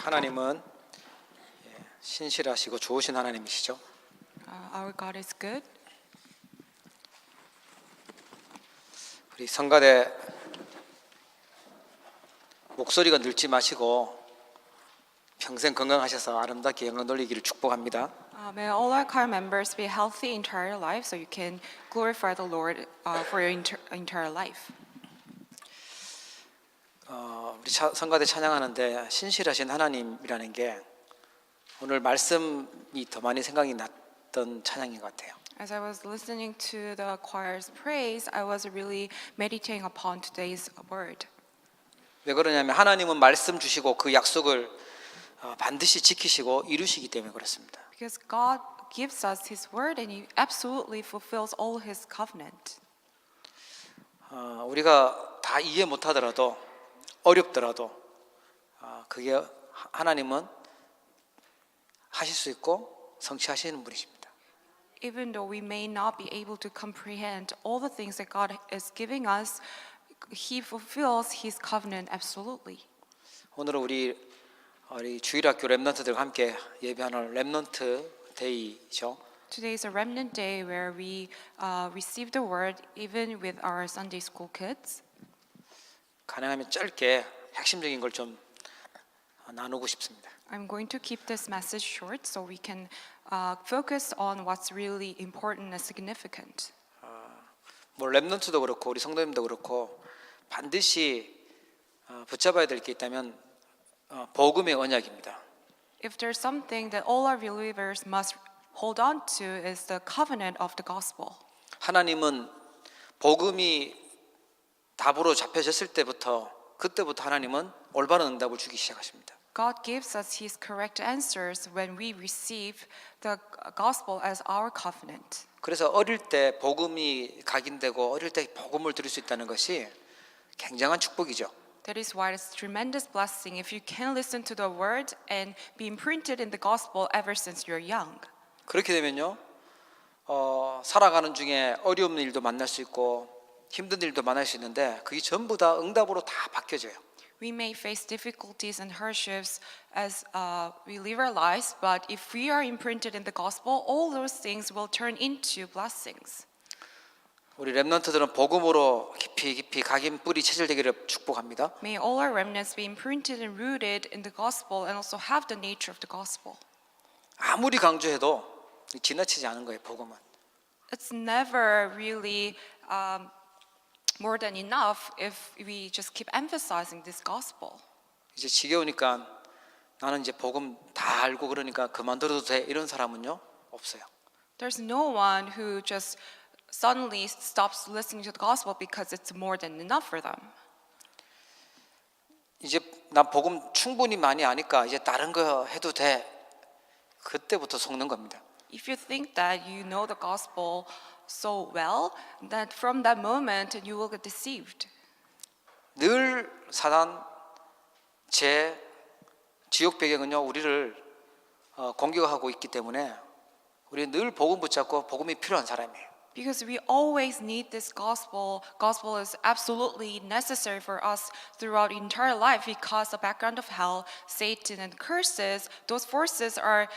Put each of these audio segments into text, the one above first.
하나님은 신실하시고 좋으신 하나님이시죠. Our God is good. 우리 성가대 목소리가 늙지 마시고 평생 건강하셔서 아름답게 영광 돌리기를 축복합니다. May all our choir members be healthy entire life, so you can glorify the Lord for your entire life. 우리 성가대 찬양하는데 신실하신 하나님이라는 게 오늘 말씀이 더 많이 생각이 났던 찬양인 것 같아요. As I was listening to the choir's praise, I was really meditating upon today's word. 왜 그러냐면 하나님은 말씀 주시고 그 약속을 반드시 지키시고 이루시기 때문에 그렇습니다. Because God gives us His word and He absolutely fulfills all His covenant. 우리가 다 이해 못하더라도 어렵더라도 그게 하나님은 하실 수 있고 성취하시는 분이십니다. Even though we may not be able to comprehend all the things that God is giving us, He fulfills His covenant absolutely. 오늘은 우리 주일학교 렘넌트들과 함께 예배하는 렘넌트 데이죠. Today is a remnant day where we receive the word even with our Sunday school kids. 가능하면 짧게 핵심적인 걸 좀 나누고 싶습니다. I'm going to keep this message short so we can focus on what's really important and significant. 뭐 렘넌트도 그렇고 우리 성도님도 그렇고 반드시 붙잡아야 될 게 있다면 복음의 언약입니다. If there's something that all our believers must hold on to is the covenant of the gospel. 하나님은 복음이 답으로 잡혀졌을 때부터 그때부터 하나님은 올바른 응답을 주기 시작하십니다. God gives us His correct answers when we receive the gospel as our covenant. 그래서 어릴 때 복음이 각인되고 어릴 때 복음을 들을 수 있다는 것이 굉장한 축복이죠. That is why it's a tremendous blessing if you can listen to the word and be imprinted in the gospel ever since you're young. 그렇게 되면요, 살아가는 중에 어려운 일도 만날 수 있고 힘든 일도 만날 수 있는데 그게 전부 다 응답으로 다 바뀌어져요. We may face difficulties and hardships as we live our lives, but if we are imprinted in the gospel, all those things will turn into blessings. 우리 렘넌트들은 복음으로 깊이 각인 뿌리 체질되기를 축복합니다. May all our remnants be imprinted and rooted in the gospel and also have the nature of the gospel. 아무리 강조해도 지나치지 않은 거예요, 복음은. It's never really more than enough if we just keep emphasizing this gospel. 이제 지겨우니까 나는 이제 복음 다 알고 그러니까 그만둬도 돼 이런 사람은요 없어요. There's no one who just suddenly stops listening to the gospel because it's more than enough for them. 이제 난 복음 충분히 많이 아니까 이제 다른 거 해도 돼. 그때부터 속는 겁니다. If you think that you know the gospel so well, that from that moment you will get deceived. 늘 사단 지옥 배경은요 우리를 공격하고 있기 때문에 우리 늘 복음 붙잡고 복음이 필요한 사람이에요. Because we always need this gospel. Gospel is absolutely necessary for us throughout entire life because the background of hell, Satan, and curses, those forces are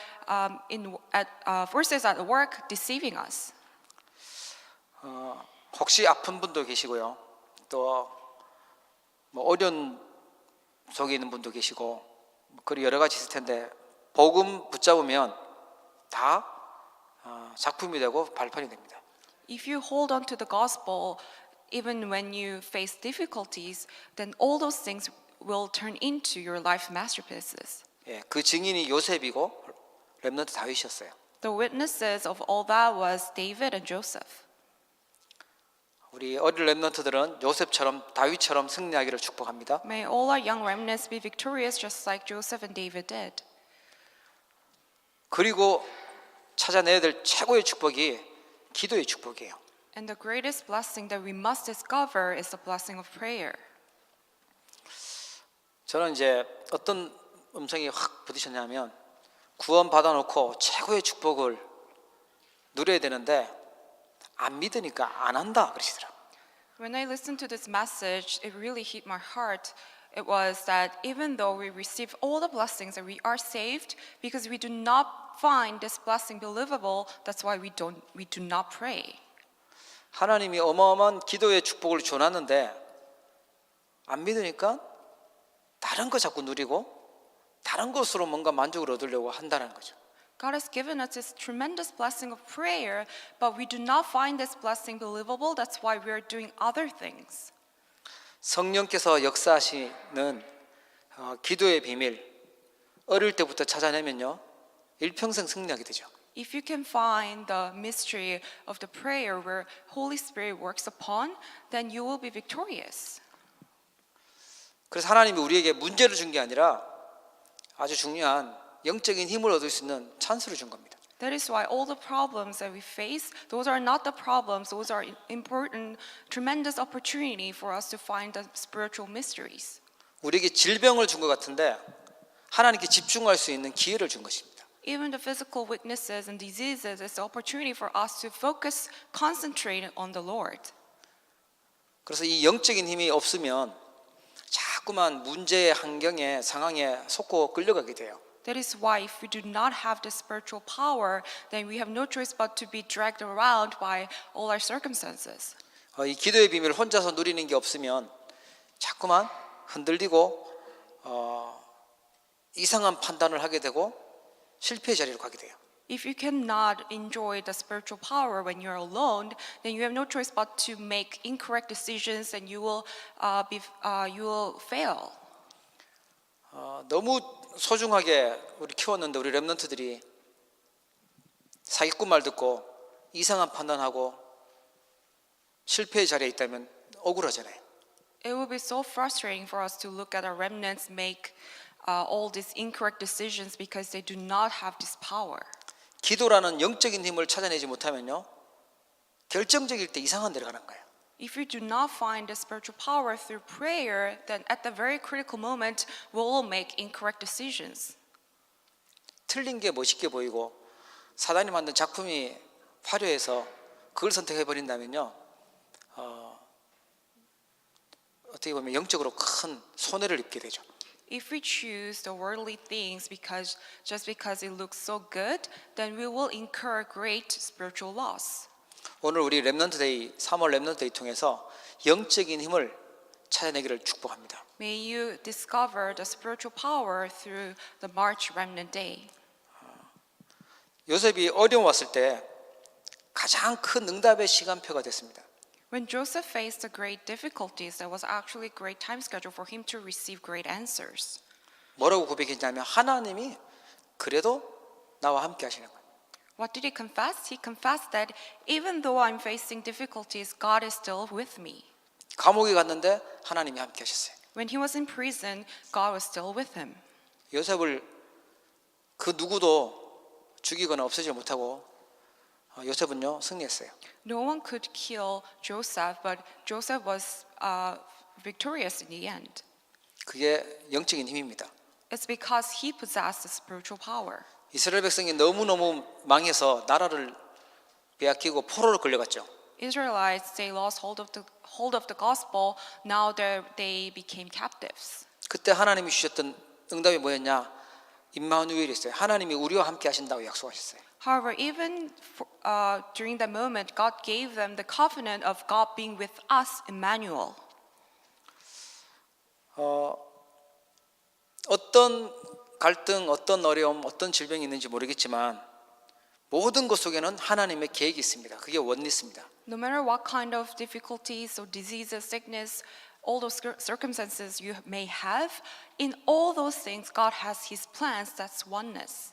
forces at work deceiving us. 혹시 아픈 분도 계시고요. 또 뭐 어려운 속에 있는 분도 계시고 그리고 여러 가지 있을 텐데 복음 붙잡으면 다 작품이 되고 발판이 됩니다. If you hold on to the gospel, even when you face difficulties, then all those things will turn into your life masterpieces. 예, 그 증인이 요셉이고 렘넌트 다윗이었어요. The witnesses of all that was David and Joseph. 우리 어린 렘넌트들은 요셉처럼 다윗처럼 승리하기를 축복합니다. May all our young remnants be victorious just like Joseph and David did. 그리고 찾아내야 될 최고의 축복이 기도의 축복이에요. And the greatest blessing that we must discover is the blessing of prayer. 저는 이제 어떤 음성이 확 부딪혔냐면 구원 받아놓고 최고의 축복을 누려야 되는데 안 믿으니까 안 한다 그러시더라고요. When I listened to this message, it really hit my heart It was that even though we receive all the blessings and we are saved, because we do not find this blessing believable, that's why we do not pray. 하나님이 어마어마한 기도의 축복을 줘놨는데 안 믿으니까 다른 거 자꾸 누리고 다른 것으로 뭔가 만족을 얻으려고 한다는 거죠. God has given us this tremendous blessing of prayer, but we do not find this blessing believable. That's why we are doing other things. 성령께서 역사하시는 기도의 비밀 어릴 때부터 찾아내면요 일평생 승리하게 되죠. If you can find the mystery of the prayer where Holy Spirit works upon, then you will be victorious. 그래서 하나님이 우리에게 문제를 준 게 아니라 아주 중요한 영적인 힘을 얻을 수 있는 찬스를 준 겁니다. That is why all the problems that we face, those are not the problems, those are important, tremendous opportunity for us to find the spiritual mysteries. 우리에게 질병을 준 것 같은데 하나님께 집중할 수 있는 기회를 준 것입니다. Even the physical weaknesses and diseases is the opportunity for us to focus, concentrate on the Lord. 그래서 이 영적인 힘이 없으면 자꾸만 문제의 환경에 상황에 속고 끌려가게 돼요. That is why if we do not have the spiritual power, then we have no choice but to be dragged around by all our circumstances. 이 기도의 비밀을 혼자서 누리는 게 없으면 자꾸만 흔들리고 이상한 판단을 하게 되고 실패의 자리로 가게 돼요. If you cannot enjoy the spiritual power when you're alone, then you have no choice but to make incorrect decisions, and you will fail. 너무 소중하게 우리 키웠는데 우리 렘넌트들이 사기꾼 말 듣고 이상한 판단하고 실패의 자리에 있다면 억울하잖아요. It will be so frustrating for us to look at our remnants make all these incorrect decisions because they do not have this power. 기도라는 영적인 힘을 찾아내지 못하면요 결정적일 때 이상한 데로 가는 거예요. If we do not find the spiritual power through prayer, then at the very critical moment, we will make incorrect decisions. 틀린 게 멋있게 보이고 사단이 만든 작품이 화려해서 그걸 선택해 버린다면요 어떻게 보면 영적으로 큰 손해를 입게 되죠. If we choose the worldly things just because it looks so good, then we will incur great spiritual loss. 오늘 우리 렘넌트 데이 3월 렘넌트 데이 통해서 영적인 힘을 찾아내기를 축복합니다. May you discover the spiritual power through the March Remnant Day. 요셉이 어려움 왔을 때 가장 큰 응답의 시간표가 됐습니다. When Joseph faced the great difficulties, there was actually a great time schedule for him to receive great answers. 뭐라고 고백했냐면 하나님이 그래도 나와 함께 하시는 거예요. What did he confess? He confessed that even though I'm facing difficulties, God is still with me. 감옥에 갔는데 하나님이 함께 하셨어요. When he was in prison, God was still with him. 요셉을 그 누구도 죽이거나 없애지 못하고 요셉은요 승리했어요. No one could kill Joseph, but Joseph was victorious in the end. 그게 영적인 힘입니다. It's because he possessed the spiritual power. 이스라엘 백성이 너무너무 망해서 나라를 빼앗기고 포로로 끌려갔죠. Israelites, they lost hold of the gospel. Now they became captives. 그때 하나님이 주셨던 응답이 뭐였냐? 임마누엘이었어요. 하나님이 우리와 함께 하신다고 약속하셨어요. However, even during that moment, God gave them the covenant of God being with us, Emmanuel. 어떤 갈등, 어떤 어려움, 어떤 질병이 있는지 모르겠지만 모든 것 속에는 하나님의 계획이 있습니다. 그게 원리스입니다. No matter what kind of difficulties or diseases, sickness, all those circumstances you may have, in all those things, God has His plans. That's oneness.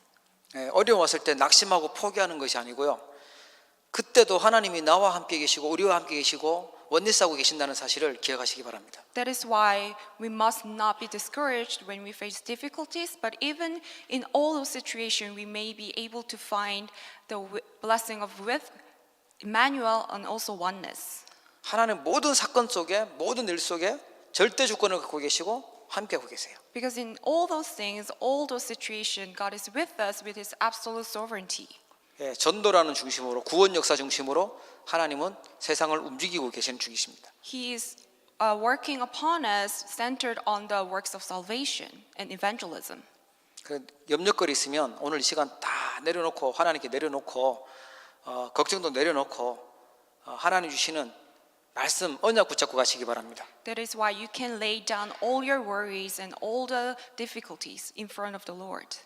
어려움 왔을 때 낙심하고 포기하는 것이 아니고요. 그때도 하나님이 나와 함께 계시고 우리와 함께 계시고 원리스하고 계신다는 사실을 기억하시기 바랍니다. That is why we must not be discouraged when we face difficulties, but even in all those situations, we may be able to find the blessing of with Emmanuel and also oneness. 하나님 모든 사건 속에 모든 일 속에 절대 주권을 갖고 계시고 함께하고 계세요. Because in all those things, all those situations, God is with us with His absolute sovereignty. 전도라는 중심으로 구원 역사 중심으로 하나님은 세상을 움직이고 계시는 중이십니다. He is working upon us centered on the works of salvation and evangelism. 그 염려거리 있으면 오늘 이 시간 다 내려놓고 하나님께 내려놓고 걱정도 내려놓고 하나님 주시는 말씀 언약 붙잡고 가시기 바랍니다. That is why you can lay down all your worries and all the difficulties in front of the Lord.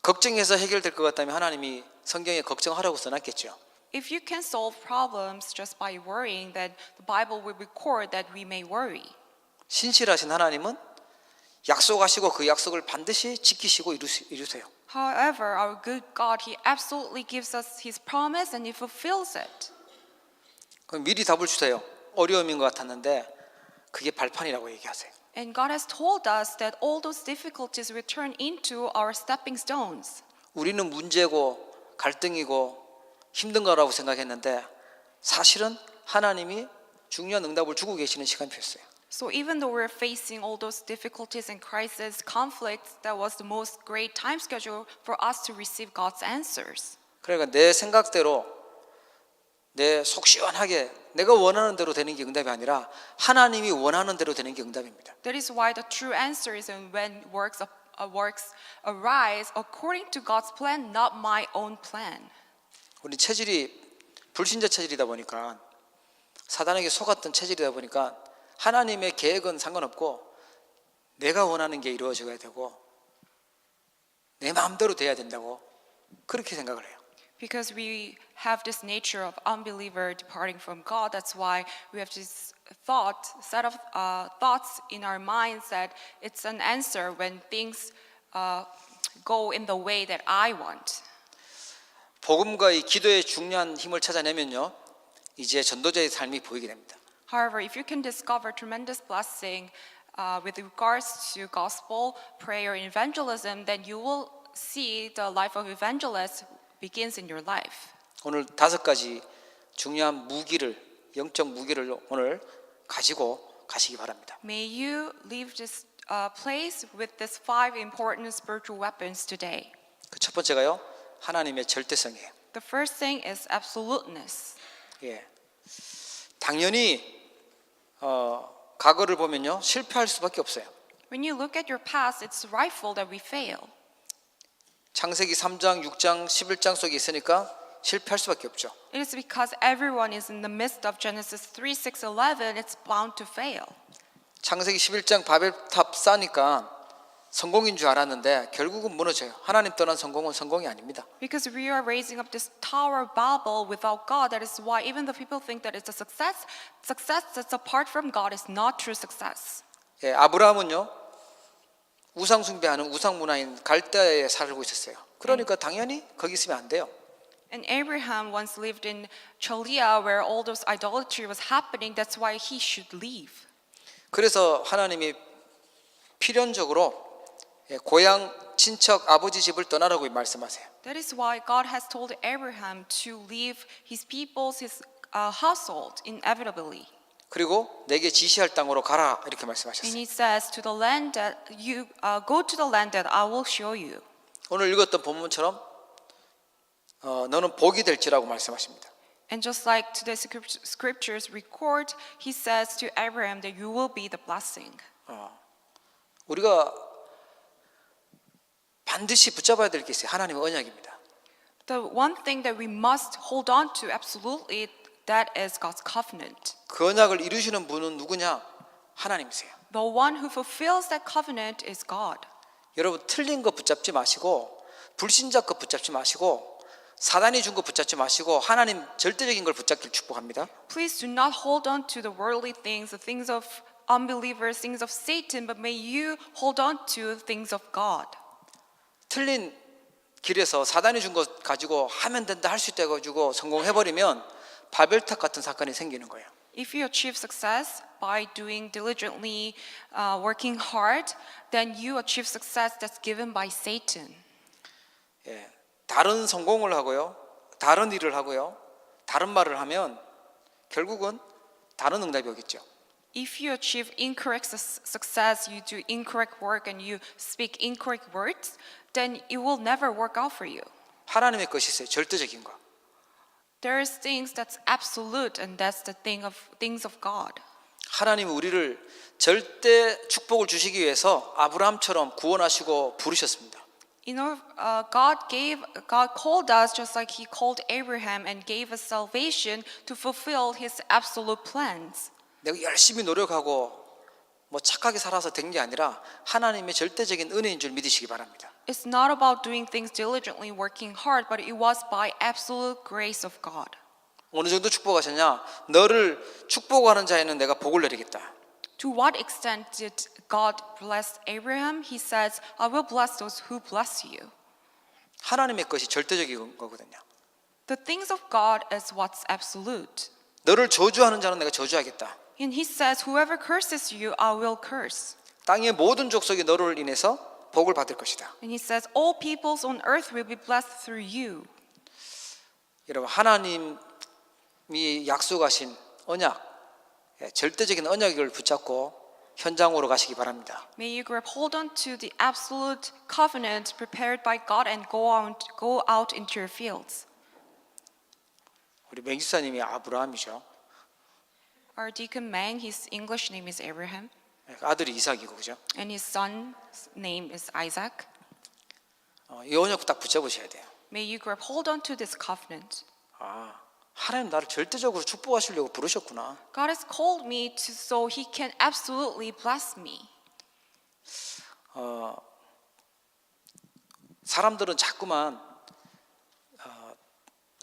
걱정해서 해결될 것 같다면 하나님이 성경에 걱정하라고 써놨겠죠. If you can solve problems just by worrying, then the Bible will record that we may worry. 신실하신 하나님은 약속하시고 그 약속을 반드시 지키시고 이루세요. However, our good God, He absolutely gives us His promise and He fulfills it. 그럼 미리 답을 주세요. 어려움인 것 같았는데 그게 발판이라고 얘기하세요. And God has told us that all those difficulties will turn into our stepping stones. 우리는 문제고 갈등이고 힘든 거라고 생각했는데 사실은 하나님이 중요한 응답을 주고 계시는 시간표였어요. So even though we're facing all those difficulties and crises, conflicts, that was the most great time schedule for us to receive God's answers. 그러니까 내 생각대로 내 속 시원하게 내가 원하는 대로 되는 게 응답이 아니라 하나님이 원하는 대로 되는 게 응답입니다. That is why the true answer is when works arise according to God's plan, not my own plan. 우리 체질이 불신자 체질이다 보니까 사단에게 속았던 체질이다 보니까 하나님의 계획은 상관없고 내가 원하는 게 이루어져야 되고 내 마음대로 돼야 된다고 그렇게 생각을 해요. Because we have this nature of unbeliever departing from God, that's why we have this set of thoughts in our minds that it's an answer when things go in the way that I want. 복음과 이 기도의 중요한 힘을 찾아내면요, 이제 전도자의 삶이 보이게 됩니다. However, if you can discover tremendous blessing with regards to gospel, prayer, and evangelism, then you will see the life of evangelists begins in your life. 오늘 5가지 중요한 무기를 영적 무기를 오늘 가지고 가시기 바랍니다. May you leave this place with these 5 important spiritual weapons today. 그 첫 번째가요, 하나님의 절대성이에요. The first thing is absoluteness. 예, 당연히 과거를 보면요 실패할 수밖에 없어요. When you look at your past, it's rightful that we fail. 창세기 3장, 6장, 11장 속에 있으니까 실패할 수밖에 없죠. It is because everyone is in the midst of Genesis 3, 6, 11, it's bound to fail. 창세기 11장 바벨탑 쌓으니까 성공인 줄 알았는데 결국은 무너져요. 하나님 떠난 성공은 성공이 아닙니다. Because we are raising up this Tower of Babel without God, that is why even though people think that it's a success that's apart from God is not true success. 예, 아브라함은요 우상 숭배하는 우상 문화인 갈대아에 살고 있었어요. 그러니까 당연히 거기 있으면 안 돼요. And Abraham once lived in Chaldea where all those idolatry was happening. That's why he should leave. 그래서 하나님이 필연적으로 고향 친척 아버지 집을 떠나라고 말씀하세요. That is why God has told Abraham to leave his peoples, his household inevitably. 그리고 내게 지시할 땅으로 가라 이렇게 And 말씀하셨어요. he says to the land that you go to the land that I will show you. 오늘 읽었던 본문처럼 너는 복이 될지라고 말씀하십니다. And just like today's scriptures record, he says to Abraham that you will be the blessing. 우리가 반드시 붙잡아야 될 게 있어요. 하나님의 언약입니다. The one thing that we must hold on to absolutely, that is God's covenant. 그 언약을 이루시는 분은 누구냐? 하나님이세요. The one who fulfills that covenant is God. 여러분 틀린 거 붙잡지 마시고 불신자 거 붙잡지 마시고 사단이 준 거 붙잡지 마시고 하나님 절대적인 걸 붙잡기를 축복합니다. Please do not hold on to the worldly things, the things of unbelievers, things of Satan, but may you hold on to things of God. 틀린 길에서 사단이 준 것 가지고 하면 된다 할 수 있다 가지고 성공해버리면 바벨탑 같은 사건이 생기는 거예요. If you achieve success by doing diligently, working hard, then you achieve success that's given by Satan. 예, 다른 성공을 하고요, 다른 일을 하고요, 다른 말을 하면 결국은 다른 응답이 오겠죠. If you achieve incorrect success, you do incorrect work and you speak incorrect words, then it will never work out for you. 하나님의 것이 있어요. 절대적인 거. There is things that's absolute, and that's the things of God. 하나님이 우리를 절대 축복을 주시기 위해서 아브라함처럼 구원하시고 부르셨습니다. You know, God called us just like He called Abraham and gave us salvation to fulfill His absolute plans. 내가 열심히 노력하고 뭐 착하게 살아서 된 게 아니라 하나님의 절대적인 은혜인 줄 믿으시기 바랍니다. It's not about doing things diligently, working hard, but it was by absolute grace of God. 어느 정도 축복하셨냐? 너를 축복하는 자에는 내가 복을 내리겠다. To what extent did God bless Abraham? He says, I will bless those who bless you. 하나님의 것이 절대적인 거거든요. The things of God is what's absolute. 너를 저주하는 자는 내가 저주하겠다. And He says, whoever curses you, I will curse. 땅의 모든 족속이 너를 인해서 복을 받을 것이다. And He says, all peoples on earth will be blessed through you. 여러분, 하나님이 약속하신 언약, 절대적인 언약을 붙잡고 현장으로 가시기 바랍니다. May you grab hold on to the absolute covenant prepared by God and go out into your fields. 우리 맹지사님이 아브라함이죠. Our deacon Mang, his English name is Abraham, 아들이 이삭이고, 그죠? and his son's name is Isaac. 이 언약 딱 붙잡으셔야 돼요. May you grab hold on to this covenant. 아, 하나님 나를 절대적으로 축복하시려고 부르셨구나. God has called me to so He can absolutely bless me. 사람들은 자꾸만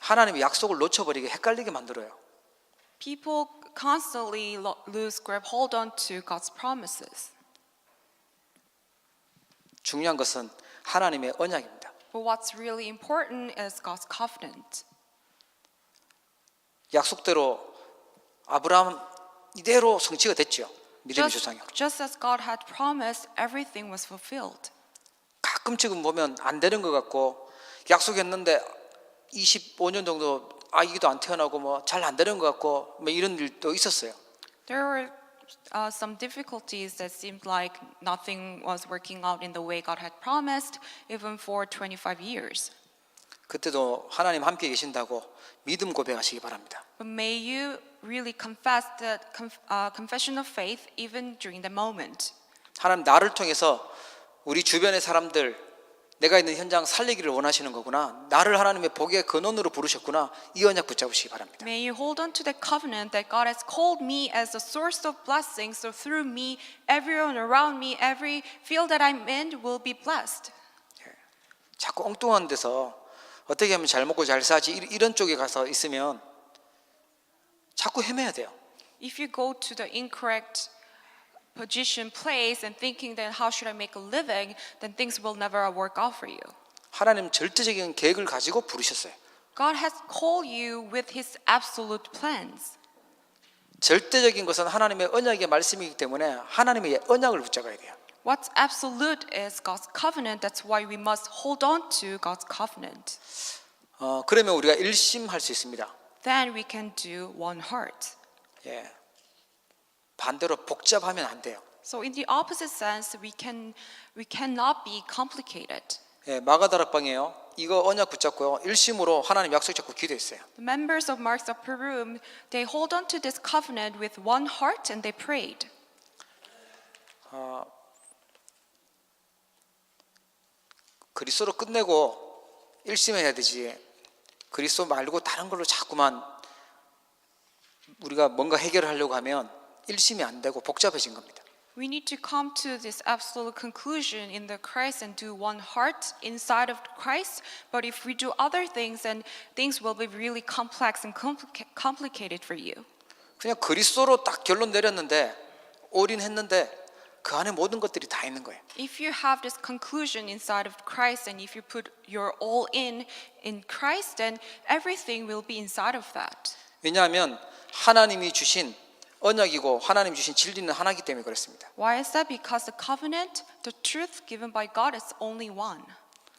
하나님의 약속을 놓쳐버리게 헷갈리게 만들어요. People constantly lose grab hold on to God's promises. 중요한 것은 하나님의 언약입니다. But what's really important is God's covenant. 약속대로 아브라함 이대로 성취가 됐죠. 믿음의 조상이. Just as God had promised, everything was fulfilled. 가끔씩은 보면 안 되는 것 같고 약속했는데 25년 정도 아기도 안 태어나고 뭐 잘 안 되는 것 같고 뭐 이런 일도 있었어요. There were some difficulties that seemed like nothing was working out in the way God had promised, even for 25 years. 그때도 하나님 함께 계신다고 믿음 고백하시기 바랍니다. But may you really confess that confession of faith even during the moment. 하나님 나를 통해서 우리 주변의 사람들 내가 있는 현장 살리기를 원하시는 거구나. 나를 하나님의 복의 근원으로 부르셨구나. 이 언약 붙잡으시기 바랍니다. May you hold on to the covenant that God has called me as a source of blessing, so through me, everyone around me, every field that I'm in will be blessed. 자꾸 엉뚱한 데서 어떻게 하면 잘 먹고 잘 사지 이런 쪽에 가서 있으면 자꾸 헤매야 돼요. If you go to the incorrect position, place, and thinking that how should I make a living, then things will never work out for you. 하나님 절대적인 계획을 가지고 부르셨어요. God has called you with His absolute plans. 절대적인 것은 하나님의 언약의 말씀이기 때문에 하나님의 언약을 붙잡아야 돼요. What's absolute is God's covenant. That's why we must hold on to God's covenant. 그러면 우리가 일심할 수 있습니다. Then we can do one heart. 예. 반대로 복잡하면 안 돼요. So in the opposite sense, we cannot be complicated. 예, 마가다락방이에요. 이거 언약 붙잡고요. 일심으로 하나님 약속 잡고 기도했어요. The members of Mark's Upper Room, they hold on to this covenant with one heart and they prayed. 그리스도로 끝내고 일심해야 되지. 그리스도 말고 다른 걸로 자꾸만 우리가 뭔가 해결하려고 하면 일심이 안 되고 복잡해진 겁니다. We need to come to this absolute conclusion in the Christ and do one heart inside of Christ. But if we do other things, then things will be really complex and complicated for you. 그냥 그리스도로 딱 결론 내렸는데 올인했는데 그 안에 모든 것들이 다 있는 거예요. If you have this conclusion inside of Christ and if you put your all in Christ, then everything will be inside of that. 왜냐하면 하나님이 주신 언약이고 하나님 주신 진리는 하나이기 때문에 그렇습니다. Why is that? Because the covenant, the truth given by God is only one.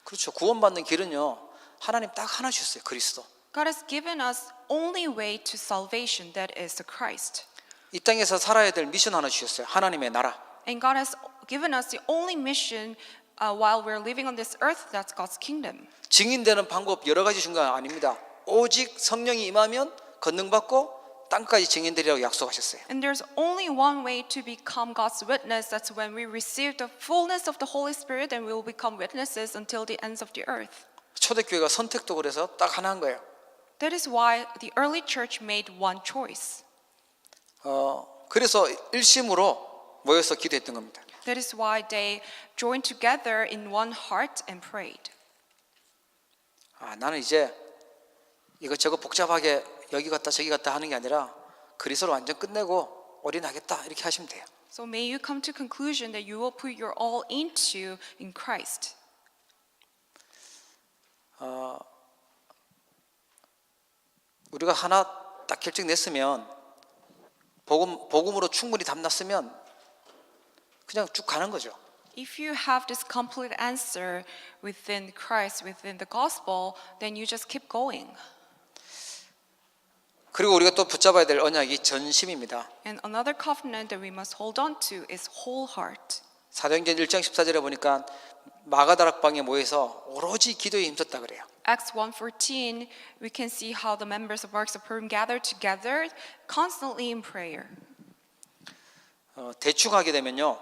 그렇죠. 구원받는 길은요. 하나님 딱 하나 주셨어요. 그리스도. God has given us only way to salvation, that is the Christ. 이 땅에서 살아야 될 미션 하나 주셨어요. 하나님의 나라. And God has given us the only mission while we're living on this earth, that's God's kingdom. 증인되는 방법 여러 가지 준 거 아닙니다. 오직 성령이 임하면 권능받고 땅까지 증인들이라고 약속하셨어요. And there's only one way to become God's witness. That's when we receive the fullness of the Holy Spirit and we will become witnesses until the ends of the earth. 초대교회가 선택도 그래서 딱 하나 한 거예요. That is why the early church made one choice. 그래서 일심으로 모여서 기도했던 겁니다. That is why they joined together in one heart and prayed. 나는 이제 이것저것 복잡하게 여기 갔다 저기 갔다 하는 게 아니라 그리스도로 완전 끝내고 올인하겠다 이렇게 하시면 돼요. So may you come to conclusion that you will put your all into in Christ. 우리가 하나 딱 결정 냈으면 복음으로 충분히 담났으면 그냥 쭉 가는 거죠. If you have this complete answer within Christ, within the gospel, then you just keep going. 그리고 우리가 또 붙잡아야 될 언약이 전심입니다. And another covenant that we must hold on to is whole heart. 사도행전 1장 14절에 보니까 마가다락방에 모여서 오로지 기도에 힘썼다 그래요. Acts 1:14, we can see how the members of Mark's Purim gathered together constantly in prayer. 대충 하게 되면요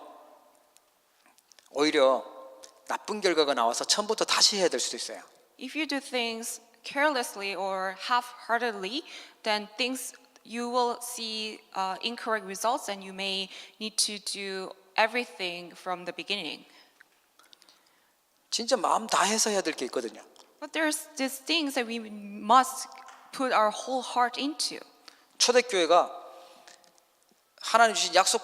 오히려 나쁜 결과가 나와서 처음부터 다시 해야 될 수도 있어요. If you do things carelessly or half-heartedly, then things you will see incorrect results, and you may need to do everything from the beginning. 진짜 마음 다해서 해야 될 게 있거든요. But there's these things that we must put our whole heart into. 초대교회가 하나님 주신 약속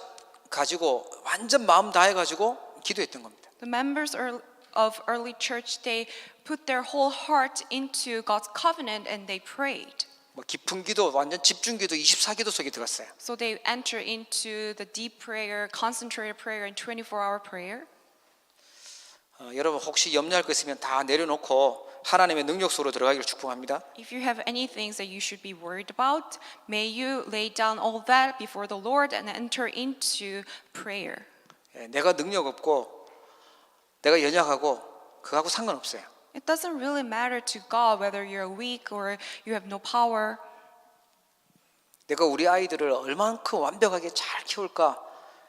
가지고 완전 마음 다해 가지고 기도했던 겁니다. The members of early church, they put their whole heart into God's covenant and they prayed. 뭐 깊은 기도, 완전 집중기도 24기도 속에 들어갔어요. So they enter into the deep prayer, concentrated prayer, and 24-hour prayer. 여러분 혹시 염려할 거 있으면 다 내려놓고 하나님의 능력 속으로 들어가기를 축복합니다. If you have any things that you should be worried about, may you lay down all that before the Lord and enter into prayer. 내가 능력 없고 내가 연약하고 그거하고 상관없어요. It doesn't really matter to God whether you're weak or you have no power. 내가 우리 아이들을 얼만큼 완벽하게 잘 키울까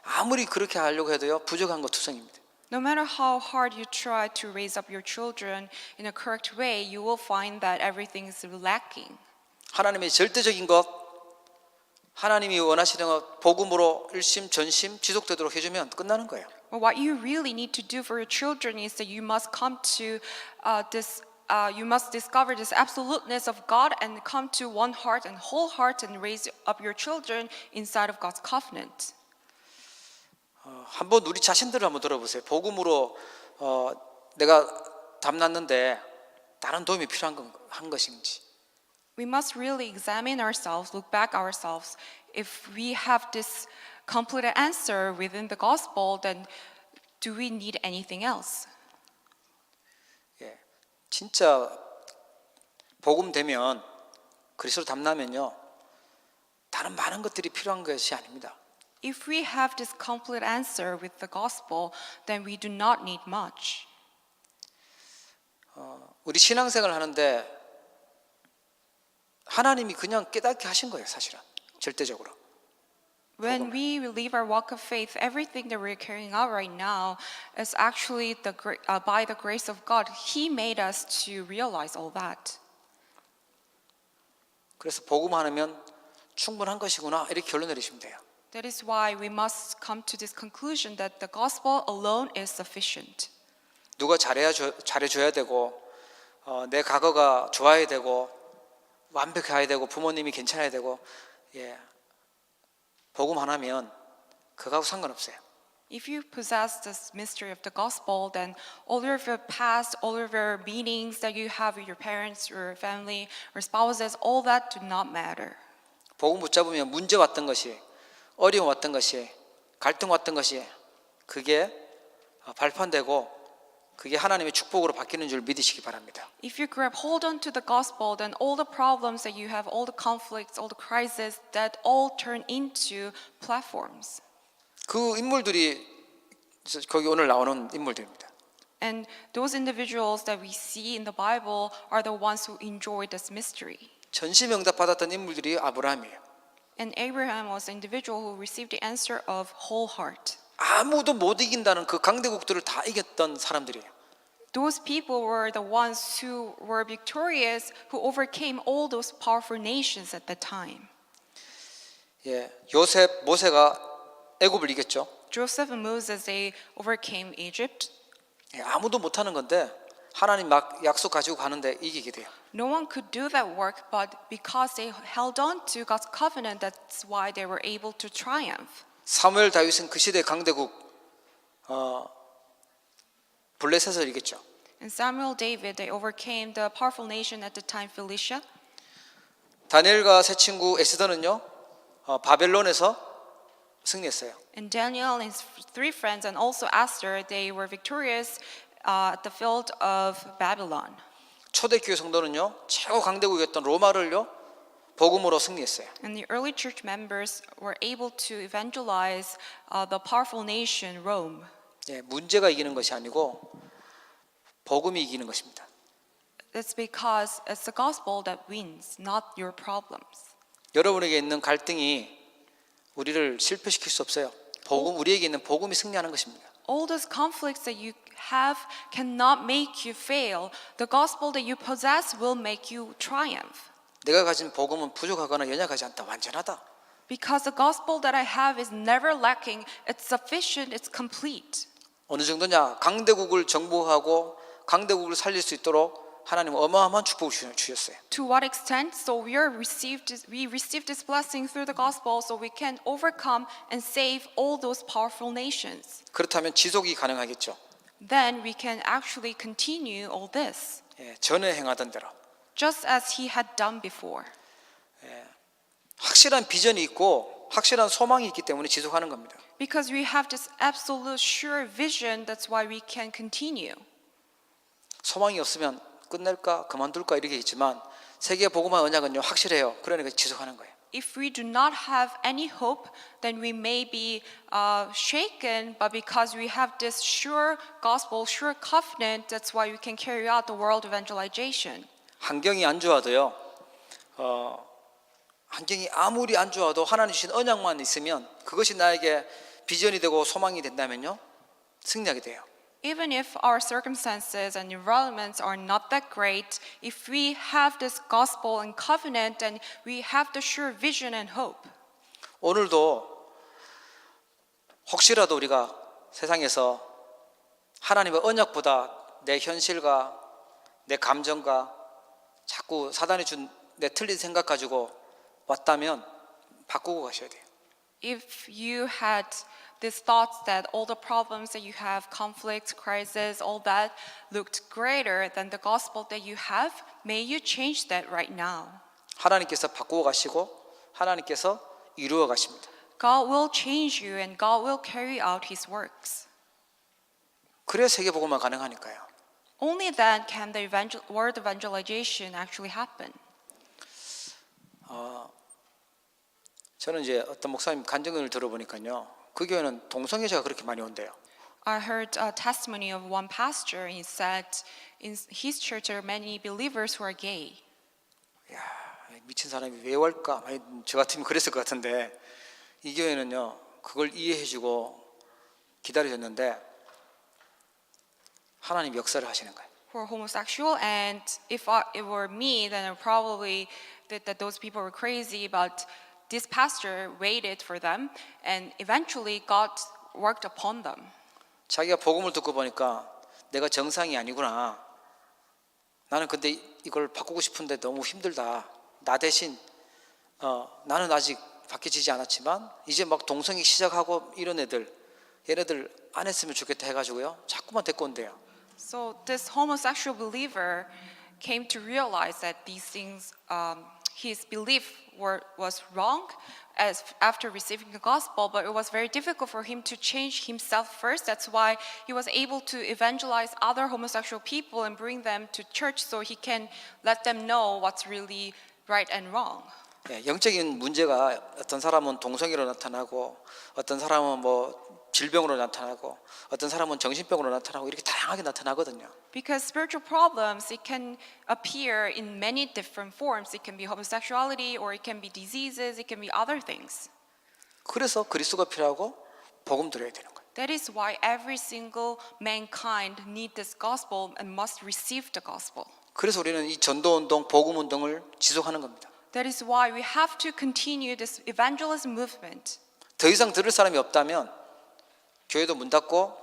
아무리 그렇게 하려고 해도요 부족한 거 투성입니다. No matter how hard you try to raise up your children in a correct way, you will find that everything is lacking. 하나님의 절대적인 것, 하나님이 원하시는 것 복음으로 일심 전심 지속되도록 해주면 끝나는 거예요. Well, what you really need to do for your children is that you must come to you must discover this absoluteness of God and come to one heart and whole heart and raise up your children inside of God's covenant. 한번 우리 자신들을 한번 들어보세요. 복음으로 내가 담났는데 다른 도움이 필요한 한 것인지. We must really examine ourselves, look back ourselves. If we have this complete answer within the gospel, then do we need anything else? 예, 진짜 복음 되면 그리스도 담나면요 다른 많은 것들이 필요한 것이 아닙니다. If we have this complete answer with the gospel, then we do not need much. 우리 신앙생활을 하는데 하나님이 그냥 깨닫게 하신 거예요, 사실은 절대적으로. When we live our walk of faith, everything that we're carrying out right now is actually by the grace of God. He made us to realize all that. 그래서 복음하면 충분한 것이구나 이렇게 결론 내리시면 돼요. That is why we must come to this conclusion that the gospel alone is sufficient. 누가 잘해줘야 되고 내 과거가 좋아야 되고 완벽해야 되고 부모님이 괜찮아야 되고 복음 하나면 그거하고 상관없어요. If you possess this mystery of the gospel, then all of your past, all of your meetings that you have with your parents, your family, or spouses, all that do not matter. 복음 붙잡으면 문제 왔던 것이 어려움 왔던 것이 갈등 왔던 것이 그게 발판되고 그게 하나님의 축복으로 바뀌는 줄 믿으시기 바랍니다. If you grab hold onto the gospel, then all the problems that you have, all the conflicts, all the crises, that all turn into platforms. 그 인물들이 거기 오늘 나오는 인물들입니다. And those individuals that we see in the Bible are the ones who enjoy this mystery. 전심응답 받았던 인물들이 아브라함이에요. And Abraham was an individual who received the answer of whole heart. 아무도 못 이긴다는 그 강대국들을 다 이겼던 사람들이에요. Those people were the ones who were victorious, who overcame all those powerful nations at the time. 예, 요셉, 모세가 애굽을 이겼죠. Joseph and Moses, they overcame Egypt. 예, 아무도 못하는 건데 하나님 막 약속 가지고 가는데 이기게 돼요. No one could do that work, but because they held on to God's covenant, that's why they were able to triumph. 사무엘 다윗은 그 시대 강대국 블레셋을 이겼죠. And Samuel, David, they overcame the powerful nation at the time, Philistia. 다니엘과 세 친구 에스더는요 바벨론에서 승리했어요. And Daniel and his three friends, and also Esther, they were victorious at the field of Babylon. 초대교회 성도는요 최고 강대국이었던 로마를요 복음으로 승리했어요. And the early church members were able to evangelize the powerful nation, Rome. 예, 문제가 이기는 것이 아니고 복음이 이기는 것입니다. It's because it's the gospel that wins, not your problems. 여러분에게 있는 갈등이 우리를 실패시킬 수 없어요. 복음 우리에게 있는 복음이 승리하는 것입니다. All those conflicts that you have cannot make you fail. The gospel that you possess will make you triumph. 내가 가진 복음은 부족하거나 연약하지 않다. 완전하다. Because the gospel that I have is never lacking. It's sufficient. It's complete. 어느 정도냐? 강대국을 정복하고 강대국을 살릴 수 있도록 하나님은 어마어마한 축복을 주셨어요. To what extent? So we received this blessing through the gospel, so we can overcome and save all those powerful nations. 그렇다면 지속이 가능하겠죠. Then we can actually continue all this, 예, 전에 행하던 대로 just as he had done before. 확실한 비전이 있고 확실한 소망이 있기 때문에 지속하는 겁니다. Because we have this absolute sure vision, that's why we can continue. 소망이 없으면 끝낼까 그만둘까 이렇게 있지만 세계 복음화 언약은요 확실해요. 그러니까 지속하는 거예요. If we do not have any hope, then we may be shaken, but because we have this sure gospel, sure covenant, that's why we can carry out the world evangelization. 환경이 안 좋아도요. 환경이 아무리 안 좋아도 하나님 주신 언약만 있으면 그것이 나에게 비전이 되고 소망이 된다면요 승리하게 돼요. Even if our circumstances and environments are not that great, if we have this gospel and covenant, then we have the sure vision and hope. 오늘도 혹시라도 우리가 세상에서 하나님의 언약보다 내 현실과 내 감정과 자꾸 사단이 준 내 틀린 생각 가지고 왔다면 바꾸고 가셔야 돼요. If you had these thoughts that all the problems that you have, conflicts, crises, all that looked greater than the gospel that you have, may you change that right now. 하나님께서 바꾸고 가시고 하나님께서 이루어 가십니다. God will change you and God will carry out His works. 그래야 세계 복음화 가능하니까요. Only then can the word evangelization actually happen. 저는 이제 어떤 목사님 간증을 들어보니까요. 그 교회는 동성애자가 그렇게 많이 온대요. I heard a testimony of one pastor. He said in his church there are many believers who are gay. 야, 미친 사람이 왜 올까? 저 같으면 그랬을 것 같은데 이 교회는요. 그걸 이해해주고 기다려줬는데 하나님 역사를 하시는 거예요. Who are homosexual, and if it were me, then I probably that those people were crazy. But this pastor waited for them, and eventually God worked upon them. 자기가 복음을 듣고 보니까 내가 정상이 아니구나. 나는 근데 이걸 바꾸고 싶은데 너무 힘들다. 나 대신 나는 아직 바뀌지 않았지만 이제 막 동성애 시작하고 이런 얘네들 안 했으면 좋겠다 해가지고요. 자꾸만 데리고 온대요. So this homosexual believer came to realize that these things, his belief was wrong as after receiving the gospel, but it was very difficult for him to change himself first. That's why he was able to evangelize other homosexual people and bring them to church so he can let them know what's really right and wrong. 예, 영적인 문제가 어떤 사람은 동성애로 나타나고 어떤 사람은 뭐 질병으로 나타나고 어떤 사람은 정신병으로 나타나고 이렇게 다양하게 나타나거든요. Because spiritual problems, it can appear in many different forms. It can be homosexuality, or it can be diseases, it can be other things. 그래서 그리스도가 필요하고 복음 드려야 되는 거예요. That is why every single mankind need this gospel and must receive the gospel. 그래서 우리는 이 전도 운동, 복음 운동을 지속하는 겁니다. That is why we have to continue this evangelism movement. 더 이상 들을 사람이 없다면 교회도 문 닫고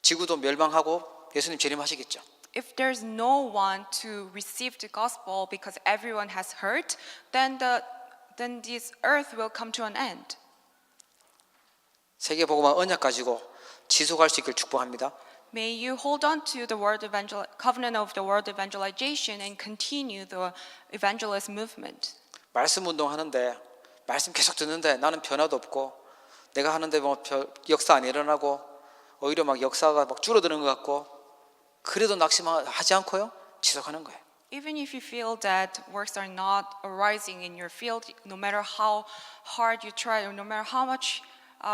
지구도 멸망하고 예수님 재림하시겠죠. If there's no one to receive the gospel because everyone has heard, then this earth will come to an end. 세계 복음화 언약 가지고 지속할 수 있길 축복합니다. May you hold on to the covenant of the world evangelization and continue the evangelist movement. 말씀 운동 하는데 말씀 계속 듣는데 나는 변화도 없고 내가 하는데 뭐 역사 안 일어나고 오히려 막 역사가 막 줄어드는 것 같고 그래도 낙심하지 않고요 지속하는 거예요. Even if you feel that works are not arising in your field, no matter how hard you try, or no matter how much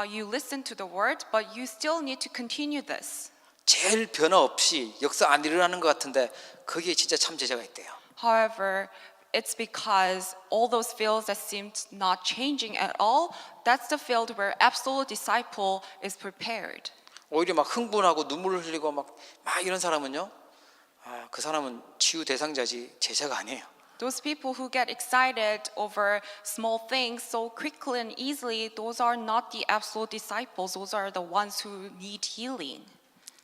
you listen to the word, but you still need to continue this. 제일 변화 없이 역사 안 일어나는 것 같은데 거기에 진짜 참 제자가 있대요. However, it's because all those fields that seemed not changing at all, that's the field where absolute disciple is prepared. 오히려 막 흥분하고 눈물을 흘리고 막 이런 사람은요, 그 사람은 치유 대상자지 제자가 아니에요. Those people who get excited over small things so quickly and easily, those are not the absolute disciples. Those are the ones who need healing.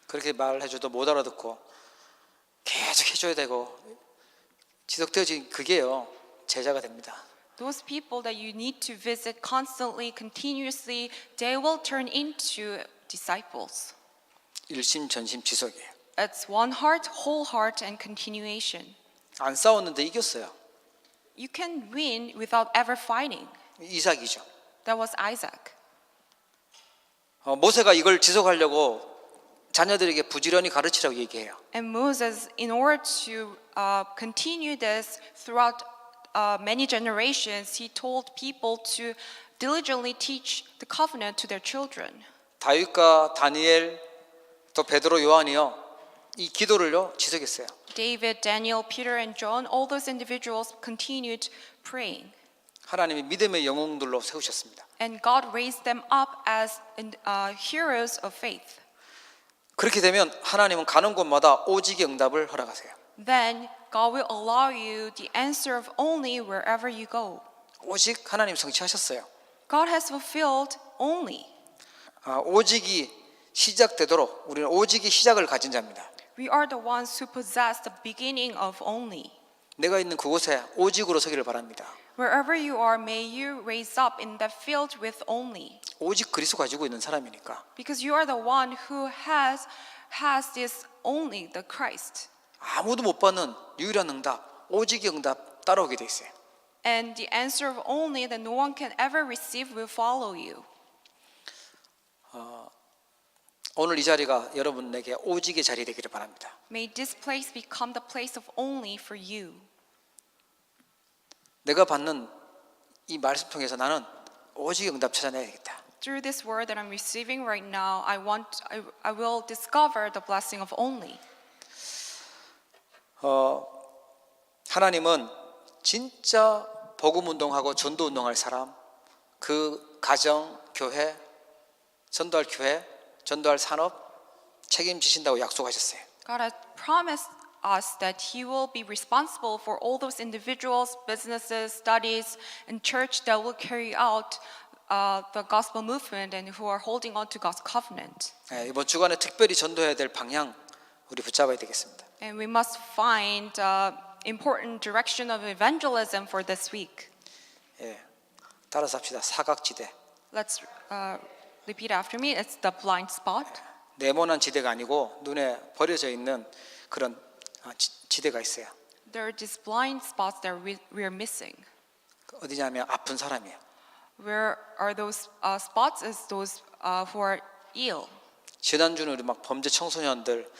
그렇게 말해줘도 못 알아듣고 계속 해줘야 되고 지속되어진 그게요 제자가 됩니다. Those people that you need to visit constantly, continuously, they will turn into disciples. 일심전심지속이에요. It's one heart, whole heart, and continuation. 안 싸웠는데 이겼어요. You can win without ever fighting. 이삭이죠. That was Isaac. 모세가 이걸 지속하려고 자녀들에게 부지런히 가르치라고 얘기해요. And Moses, in order to continue this throughout many generations, he told people to diligently teach the covenant to their children. 다윗과 다니엘 또 베드로 요한이요 이 기도를요 지속했어요. David, Daniel, Peter, and John, all those individuals continued praying. 하나님이 믿음의 영웅들로 세우셨습니다. And God raised them up as heroes of faith. 그렇게 되면 하나님은 가는 곳마다 오직의 응답을 허락하세요. Then God will allow you the answer of only wherever you go. 오직 하나님 성취하셨어요. God has fulfilled only. 오직이 시작되도록 우리는 오직의 시작을 가진 자입니다. We are the ones who possess the beginning of only. 내가 있는 그곳에 오직으로 서기를 바랍니다. Wherever you are, may you raise up in that field with only. 오직 그리스도 가지고 있는 사람이니까 Because you are the one who has this only, the Christ. 아무도 못 받는 유일한 응답, 오직의 응답 따라오게 돼 있어요. And the answer of only that no one can ever receive will follow you. 오늘 이 자리가 여러분에게 오직의 자리 되기를 바랍니다. May this place become the place of only for you. 내가 받는 이 말씀 통해서 나는 오직의 응답 찾아내야겠다. Through this word that I'm receiving right now, I will discover the blessing of only. 하나님은 진짜 복음 운동하고 전도 운동할 사람, 그 가정, 교회, 전도할 교회, 전도할 산업 책임지신다고 약속하셨어요. God has promised us that He will be responsible for all those individuals, businesses, studies, and church that will carry out the gospel movement and who are holding on to God's covenant. 이번 주간에 특별히 전도해야 될 방향 우리 붙잡아야 되겠습니다. And we must find important direction of evangelism for this week. 따라서 합시다. 사각지대. Let's repeat after me. It's the blind spot. 네모난 지대가 아니고 눈에 버려져 있는 그런 지대가 있어요. There are these blind spots that we are missing. 어디냐면 아픈 사람이에요. Where are those spots? Is those who are ill. 지난주는 우리 막 범죄 청소년들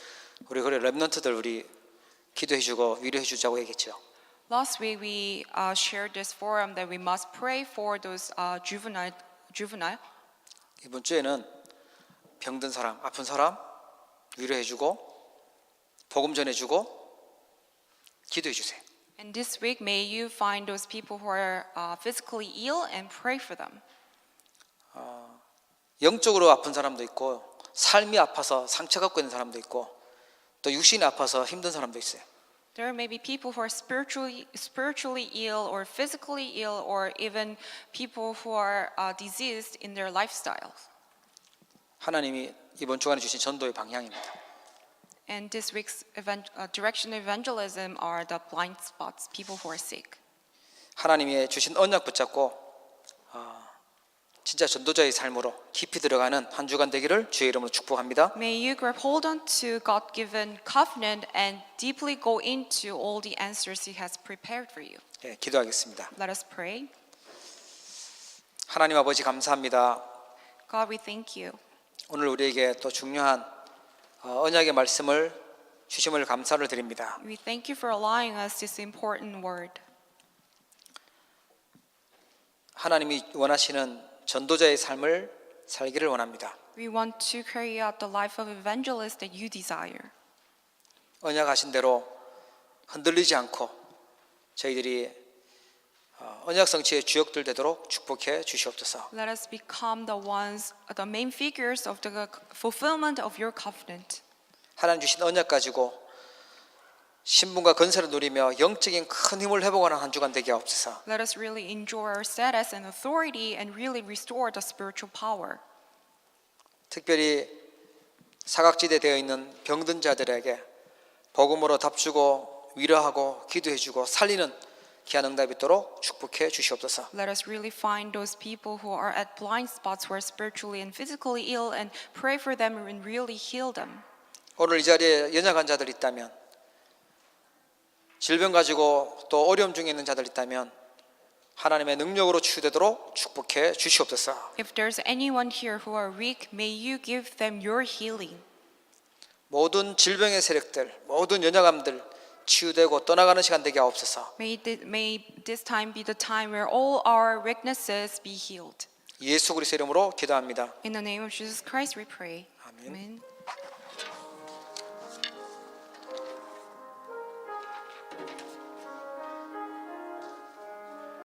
우리 그래 렘넌트들 우리 기도해주고 위로해주자고 얘기했죠. Last week we shared this forum that we must pray for those juvenile. 이번 주에는 병든 사람, 아픈 사람 위로해주고 복음 전해주고 기도해주세요. And this week, may you find those people who are physically ill and pray for them. 영적으로 아픈 사람도 있고 삶이 아파서 상처 갖고 있는 사람도 있고 또 육신이 아파서 힘든 사람도 있어요. There may be people who are spiritually ill or physically ill or even people who are diseased in their lifestyles. 하나님이 이번 주간에 주신 전도의 방향입니다. And this week's direction of evangelism are the blind spots, people who are sick. 하나님이 주신 언약 붙잡고 진짜 전도자의 삶으로 깊이 들어가는 한 주간 되기를 주의 이름으로 축복합니다. May you grab hold on to God-given covenant and deeply go into all the answers He has prepared for you. 예, 기도하겠습니다. Let us pray. 하나님 아버지 감사합니다. God, we thank you. 오늘 우리에게 또 중요한 언약의 말씀을 주심을 감사를 드립니다. We thank you for allowing us this important word. 하나님이 원하시는 전도자의 삶을 살기를 원합니다. We want to carry out the life of evangelist that you desire. 언약하신 대로 흔들리지 않고 저희들이 언약 성취의 주역들 되도록 축복해 주시옵소서. Let us become the main figures of the fulfillment of your covenant. 하나님 주신 언약 가지고 신분과 건세를 누리며 영적인 큰 힘을 회복하는 한 주간 되게 하옵소서. Let us really enjoy our status and authority and really restore the spiritual power. 특별히 사각지대 되어 있는 병든 자들에게 복음으로 답주고 위로하고 기도해주고 살리는 귀한 응답이 있도록 축복해 주시옵소서. Let us really find those people who are at blind spots, who are spiritually and physically ill, and pray for them and really heal them. 오늘 이 자리에 연약한 자들 있다면 질병 가지고 또 어려움 중에 있는 자들 있다면 하나님의 능력으로 치유되도록 축복해 주시옵소서. If there's anyone here who are weak, may you give them your healing. 모든 질병의 세력들, 모든 연약함들 치유되고 떠나가는 시간 되게 하옵소서. May this time be the time where all our weaknesses be healed. 예수 그리스도 이름으로 기도합니다. In the name of Jesus Christ we pray. 아멘. Amen.